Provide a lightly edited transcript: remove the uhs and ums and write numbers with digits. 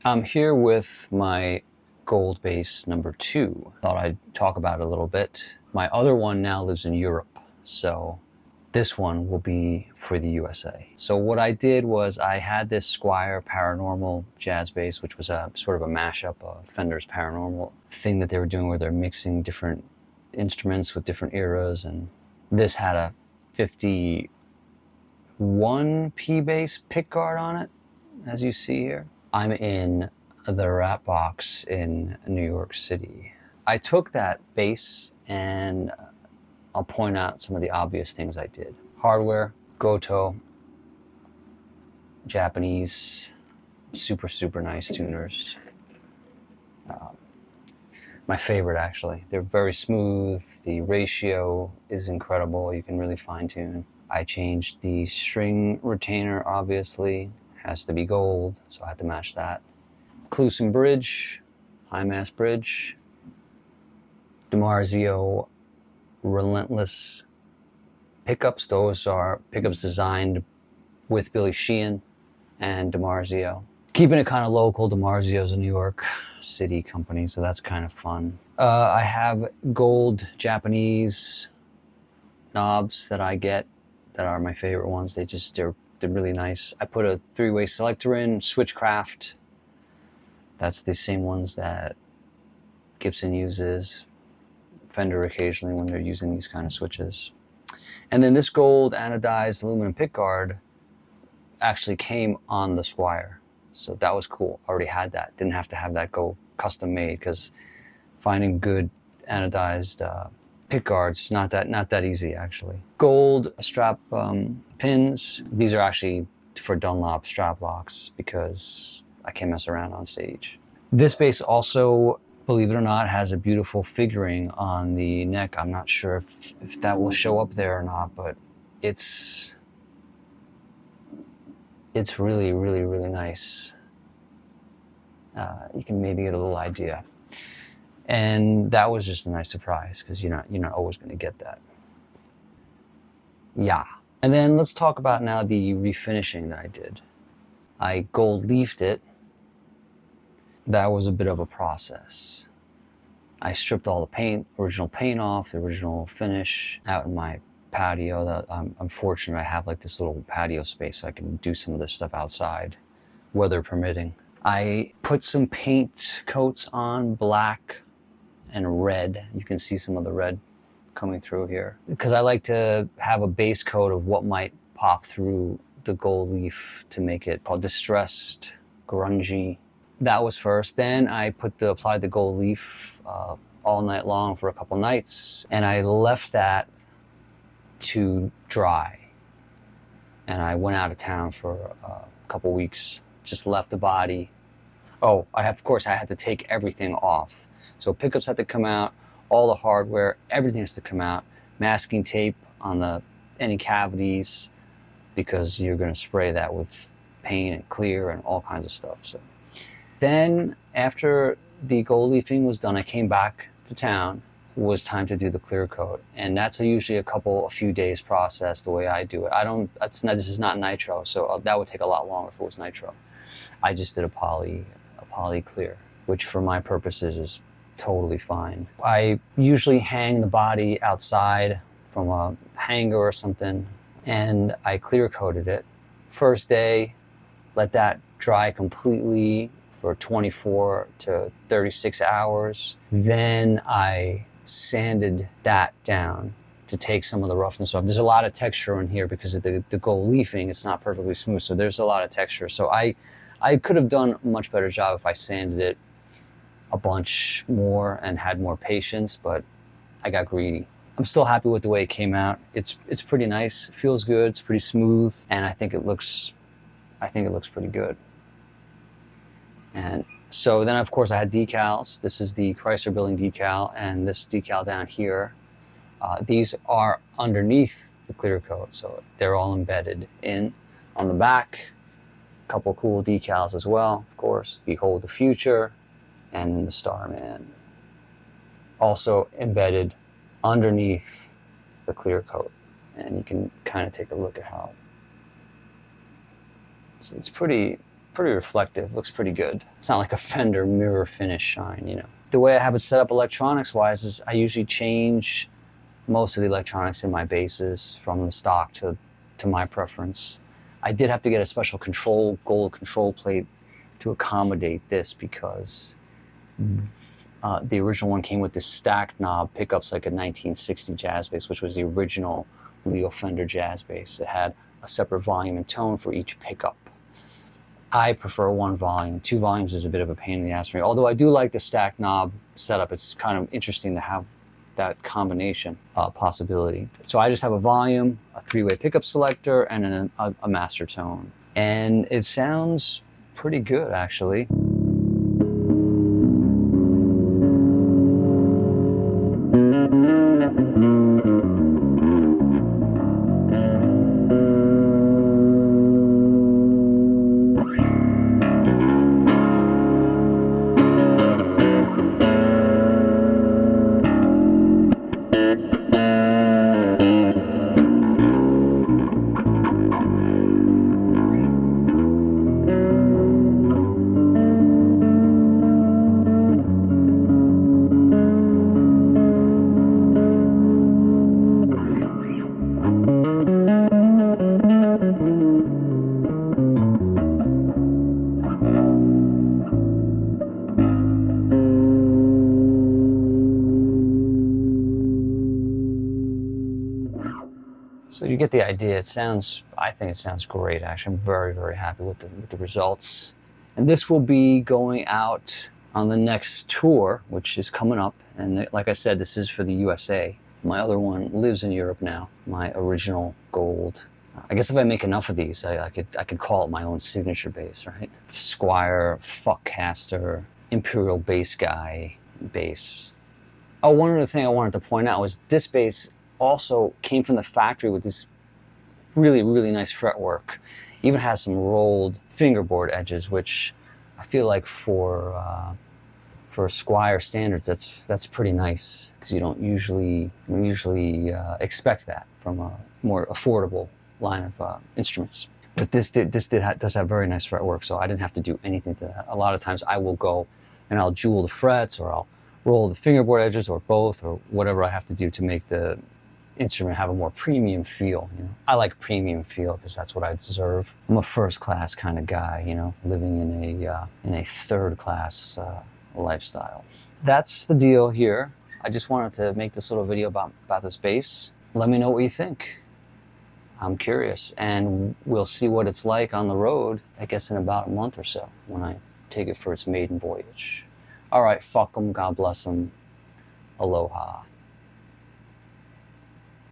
I'm here with my gold bass number 2. Thought I'd talk about it a little bit. My other one now lives in Europe, so this one will be for the USA. So what I did was I had this Squier Paranormal jazz bass, which was a sort of a mashup of Fender's Paranormal thing that they were doing where they're mixing different instruments with different eras, and this had a 51 P bass pickguard on it, as you see here. I'm in the Rat Box in New York City. I took that bass and I'll point out some of the obvious things I did. Hardware, Goto, Japanese, super nice tuners. My favorite, actually. They're very smooth. The ratio is incredible. You can really fine tune. I changed the string retainer, obviously. Has to be gold, so I had to match that. Kluson bridge, high mass bridge. DiMarzio Relentless pickups. Those are pickups designed with Billy Sheehan and DiMarzio. Keeping it kind of local, DiMarzio's a New York City company, so that's kind of fun. I have gold Japanese knobs that I get that are my favorite ones. They're really nice. I put a 3-way selector in, Switchcraft. That's the same ones that Gibson uses, Fender occasionally when they're using these kind of switches. And then this gold anodized aluminum pickguard actually came on the Squier. So that was cool. Already had that. Didn't have to have that go custom made, because finding good anodized pickguards not that easy, actually. Gold strap pins. These are actually for Dunlop strap locks because I can mess around on stage. This bass also, believe it or not, has a beautiful figuring on the neck. I'm not sure if that will show up there or not, but it's really nice. You can maybe get a little idea. And that was just a nice surprise, because you're not always going to get that. Yeah. And then let's talk about now the refinishing that I did. I gold leafed it. That was a bit of a process. I stripped all the original paint off, the original finish out in my patio. I'm fortunate I have like this little patio space so I can do some of this stuff outside, weather permitting. I put some paint coats on, black and red. You can see some of the red coming through here, because I like to have a base coat of what might pop through the gold leaf to make it distressed, grungy. That was first. Then I applied the gold leaf all night long for a couple nights, and I left that to dry. And I went out of town for a couple weeks, just left the body. Oh, of course, I had to take everything off. So pickups had to come out, all the hardware, everything has to come out. Masking tape on any cavities, because you're going to spray that with paint and clear and all kinds of stuff. So then after the gold leafing was done, I came back to town. It was time to do the clear coat, and that's usually a few days process the way I do it. This is not nitro, so that would take a lot longer if it was nitro. I just did a poly clear, which for my purposes is totally fine. I usually hang the body outside from a hanger or something, and I clear coated it. First day, let that dry completely for 24 to 36 hours. Then I sanded that down to take some of the roughness off. There's a lot of texture in here because of the gold leafing. It's not perfectly smooth, so there's a lot of texture. So I could have done a much better job if I sanded it a bunch more and had more patience, but I got greedy. I'm still happy with the way it came out. It's pretty nice. It feels good. It's pretty smooth, and I think it looks pretty good. And so then, of course, I had decals. This is the Chrysler Building decal, and this decal down here. These are underneath the clear coat, so they're all embedded in. On the back, a couple cool decals as well, of course. Behold the Future, and then the Starman. Also embedded underneath the clear coat. And you can kind of take a look at how. So it's pretty pretty reflective, looks pretty good. It's not like a Fender mirror finish shine, you know. The way I have it set up electronics-wise is I usually change most of the electronics in my basses from the stock to my preference. I did have to get a special gold control plate to accommodate this because the original one came with this stacked knob pickups like a 1960 jazz bass, which was the original Leo Fender jazz bass. It had a separate volume and tone for each pickup. I prefer one volume. 2 volumes is a bit of a pain in the ass for me. Although I do like the stacked knob setup. It's kind of interesting to have that combination possibility. So I just have a volume, a 3-way pickup selector, and then a master tone. And it sounds pretty good, actually. So you get the idea. I think it sounds great, actually. I'm very, very happy with the results. And this will be going out on the next tour, which is coming up. And like I said, this is for the USA. My other one lives in Europe now, my original gold. I guess if I make enough of these, I could call it my own signature bass, right? Squier, Fuckcaster, Imperial bass guy bass. Oh, one other thing I wanted to point out was this bass also came from the factory with this really, really nice fretwork. Even has some rolled fingerboard edges, which I feel like for Squier standards, that's pretty nice, because you don't usually expect that from a more affordable line of instruments. But this does have very nice fretwork, so I didn't have to do anything to that. A lot of times I will go and I'll jewel the frets, or I'll roll the fingerboard edges, or both, or whatever I have to do to make the instrument have a more premium feel. You know, I like premium feel because that's what I deserve. I'm a first-class kind of guy, you know, living in a third-class lifestyle. That's the deal here. I just wanted to make this little video about this bass. Let me know what you think. I'm curious, and we'll see what it's like on the road, I guess in about a month or so, when I take it for its maiden voyage. All right, fuck 'em, God bless 'em, aloha.